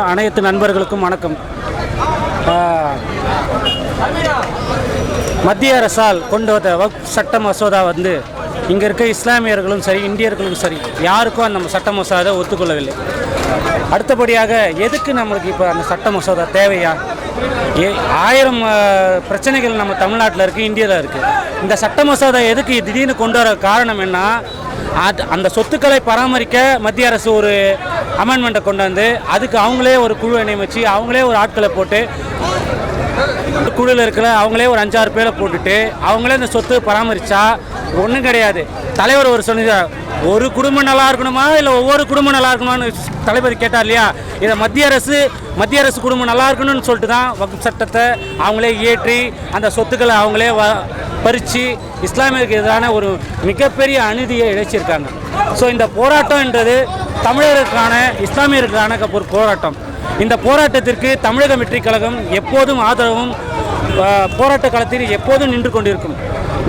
அனைத்து நண்பர்களுக்கும் வணக்கம். மத்திய அரசால் கொண்டு வந்த வக்ஃப் சட்ட மசோதா இங்கே இருக்க இஸ்லாமியர்களும் சரி, இந்தியர்களும் சரி, யாருக்கும் அந்த சட்ட மசோதா ஒத்துக்கொள்ளவில்லை. அடுத்தபடியாக எதுக்கு நம்மளுக்கு இப்போ அந்த சட்ட மசோதா தேவையா? 1000 பிரச்சனைகள் நம்ம தமிழ்நாட்டில் இருக்குது, இந்தியாவில் இருக்குது. இந்த சட்ட மசோதா எதுக்கு திடீர்னு கொண்டு வர காரணம் என்ன? அந்த சொத்துக்களை பராமரிக்க மத்திய அரசு ஒரு அமெண்ட்மெண்ட்டை கொண்டு வந்து அதுக்கு அவங்களே ஒரு குழுவை நியமித்து அவங்களே ஒரு ஆட்களை போட்டு குழுவில் இருக்கிற அவங்களே ஒரு 5-6 பேரை போட்டுட்டு அவங்களே இந்த சொத்து பராமரித்தா ஒன்றும் கிடையாது. தலைவர் ஒரு சொன்னார், ஒரு குடும்பம் நல்லா இருக்கணுமா இல்லை ஒவ்வொரு குடும்பம் நல்லா இருக்கணுமான்னு தலைவர் கேட்டார் இல்லையா? இதை மத்திய அரசு குடும்பம் நல்லா இருக்கணும்னு சொல்லிட்டு தான் வக்ஃப் சட்டத்தை அவங்களே இயற்றி அந்த சொத்துக்களை அவங்களே பறித்து இஸ்லாமியருக்கு எதிரான ஒரு மிகப்பெரிய அநீதியை இழைச்சிருக்காங்க. ஸோ இந்த போராட்டம்ன்றது தமிழர்களுக்கான, இஸ்லாமியர்களுக்கான ஒரு போராட்டம். இந்த போராட்டத்திற்கு தமிழக வெற்றி கழகம் எப்போதும் ஆதரவும் போராட்ட களத்தில் எப்போதும் நின்று கொண்டிருக்கும்.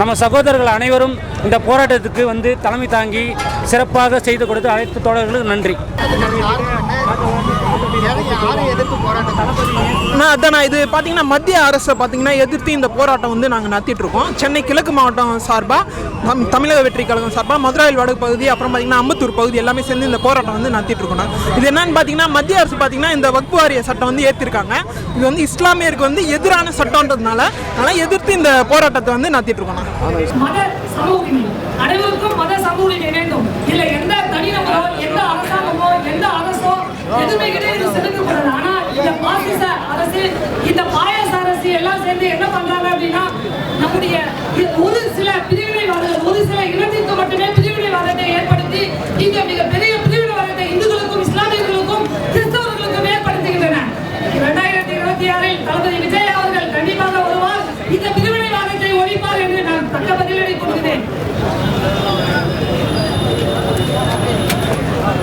நம்ம சகோதரர்கள் அனைவரும் இந்த போராட்டத்துக்கு தலைமை தாங்கி சிறப்பாக செய்து கொடுத்த அனைத்து தோழர்களுக்கும் நன்றி. இது பார்த்தீங்கன்னா மத்திய அரசை எதிர்த்து இந்த போராட்டம் நாங்கள் நடத்திட்டு இருக்கோம். சென்னை கிழக்கு மாவட்டம் சார்பாக, தமிழக வெற்றி கழகம் சார்பாக மதுராயில் வடக்கு பகுதி, அப்புறம் பார்த்தீங்கன்னா அம்பத்தூர் பகுதி எல்லாமே சேர்ந்து இந்த போராட்டம் நடத்திட்டு இருக்கோம். இது என்னன்னு பார்த்தீங்கன்னா மத்திய அரசு பார்த்தீங்கன்னா இந்த வக்ஃப் வாரிய சட்டம் ஏற்றிருக்காங்க. இது இஸ்லாமியருக்கு எதிரான சட்டம்ன்றதுனால எதிர்த்து இந்த போராட்டத்தை நடத்திட்டு இருக்கோம். அனைவருக்கும் மத சமூக உரிமை வேண்டும். இல்ல எந்த தனிநபரோ எந்த அரசாங்கமோ எந்த அரசோ எதுவுமே கிடையாது செலுத்தக்கூடாது. ஆனா இந்த பாசிச அரசு, இந்த பாயாச அரசு எல்லாம் சேர்ந்து என்ன பண்றாங்க அப்படின்னா, நம்முடைய ஒரு சில பிரிவினைவாதங்கள், ஒரு சில இனத்திற்கு மட்டுமே பிரிவினைவாதத்தை ஏற்படுத்தி இங்க மிகப்பெரிய பிரிவினைவாதத்தை இந்துக்களுக்கும் இஸ்லாமியர்களுக்கும் கிறிஸ்தவர்களுக்கும் ஏற்படுத்துகின்றன. 2026 தளபதி விஜய் அவர்கள் கண்டிப்பாக வருவார், இந்த பிரிவினைவாதத்தை ஒழிப்பார் என்று நான் தக்க பதிலடி கொடுக்கிறேன்.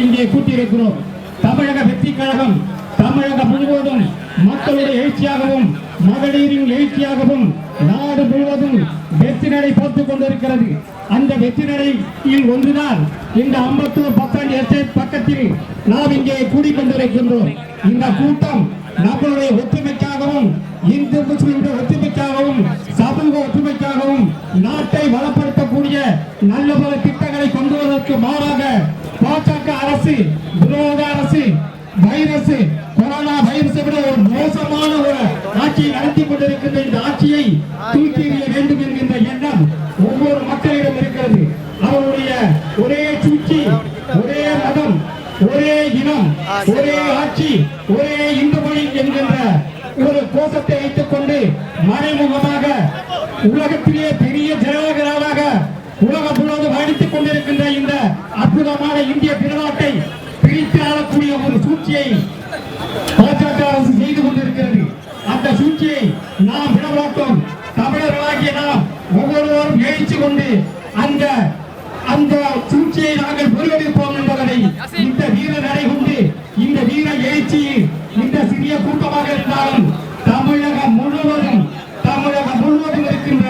இங்கே கூட்டியிருக்கிறோம். தமிழக வெற்றி கழகம் தமிழகம் முழுவதும் மக்களுடைய எழுச்சியாகவும் மகளிரின் எழுச்சியாகவும் நாடு முழுவதும் வெற்றி நடை போட்டுக் கொண்டிருக்கிறது. அந்த வெற்றி நடையில் ஒன்றுதான் இந்த அம்பத்தூர் பத்தாண்டு எஸ்டேட் பக்கத்தில் நாம் இங்கே கூடிக்கொண்டிருக்கின்றோம். இந்த கூட்டம் நம்மளுடைய ஒற்றுமைக்காகவும், இந்து முஸ்லிம்களுடைய ஒற்றுமைக்காகவும், சமூக ஒற்றுமைக்காகவும், நாட்டை வளப்படுத்தக்கூடிய நல்ல பல திட்டங்களை கொண்டு வருவதற்கு மாறாக பாஜக அரசு, விரோத அரசு, வைரஸ், கொரோனா வைரஸை விட ஒரு மோசமான ஒரு ஆட்சியை நடத்தி கொண்டிருக்கின்ற இந்த ஆட்சியை தூக்கி எறிய வேண்டும் என்கின்ற எண்ணம் ஒவ்வொரு மக்களிடம் இருக்கிறது. அவருடைய ஒரே சூழ்ச்சி, ஒரே மதம், ஒரே இனம், ஒரே ஆட்சி, ஒரே இந்து மொழி என்கின்ற ஒரு கோஷத்தை வைத்துக் கொண்டு மறைமுகமாக உலகத்திலே பெரிய ஜனநாயக உலகம் முழுவதும் அடித்துக் கொண்டிருக்கின்ற இந்த அற்புதமான இந்திய திருநாட்டை பிரித்து ஆளக்கூடிய ஒரு சூழ்ச்சியை பாஜக அரசு செய்து கொண்டிருக்கிறது. அந்த சூழ்ச்சியை நாம் விடமாட்டோம். தமிழர்களாகிய நாம் ஒவ்வொருவரும் எழுச்சி கொண்டு அந்த சூழ்ச்சியை நாங்கள் முறியடிப்போம் என்பதை இந்த வீர நடை கொண்டு, இந்த வீர எழுச்சியில் இந்த சிறிய கூட்டமாக இருந்தாலும் தமிழகம் முழுவதும் இருக்கின்ற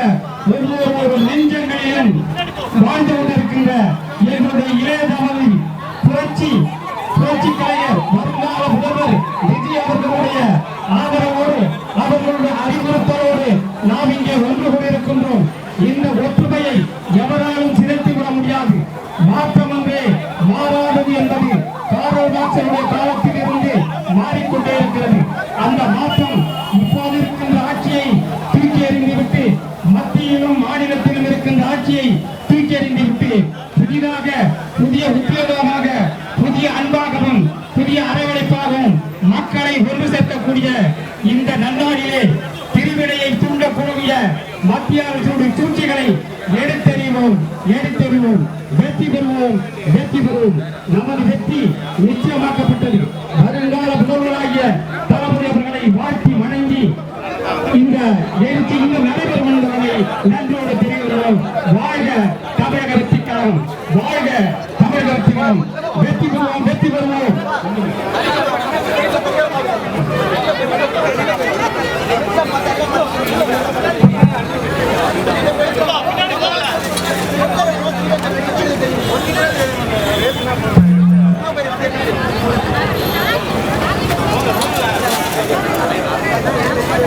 ஒவ்வொரு நெஞ்சங்களிலும் வாழ்ந்து கொண்டிருக்கின்ற எங்களுடைய இளைய தமிழ் புரட்சி கலைஞர் வருங்கால முதல்வர் விஜய் அவர்களுடைய ஆதரவோடு, அவர்களுடைய அறிவுறுத்தலோடு நாம் இங்கே ஒன்று கொண்டிருக்கின்றோம். இந்த ஒற்றுமையை எவராலும் சிதைத்துவிட முடியாது. மாற்றம் ஒன்றே மாற உற்சவமாக புதிய அன்பாகவும் புதிய அரவணைப்பாகவும் மக்களை ஒன்று சேர்க்கக்கூடிய இந்த நன்னாளிலே பிரிவினையை தூண்டக்கூடிய மத்திய அரசுடைய சூழ்ச்சிகளை எடுத்தறிவோம், வெற்றி பெறுவோம். நமது வெற்றி நிச்சயமாக்கப்பட்டது. வருங்கால முதல்வராகிய தளபதி அவர்களை வாழ்த்தி வணங்கி இந்த எழுச்சி இன்னும் நடைபெறும் என்பதை நன்றோடு தெரிவிக்கிறோம். வாழ்க தமிழக வெற்றி கழகம், வாழ்க தமிழக வெற்றி கழகம். வெற்றி பெறுவோம். Thank you.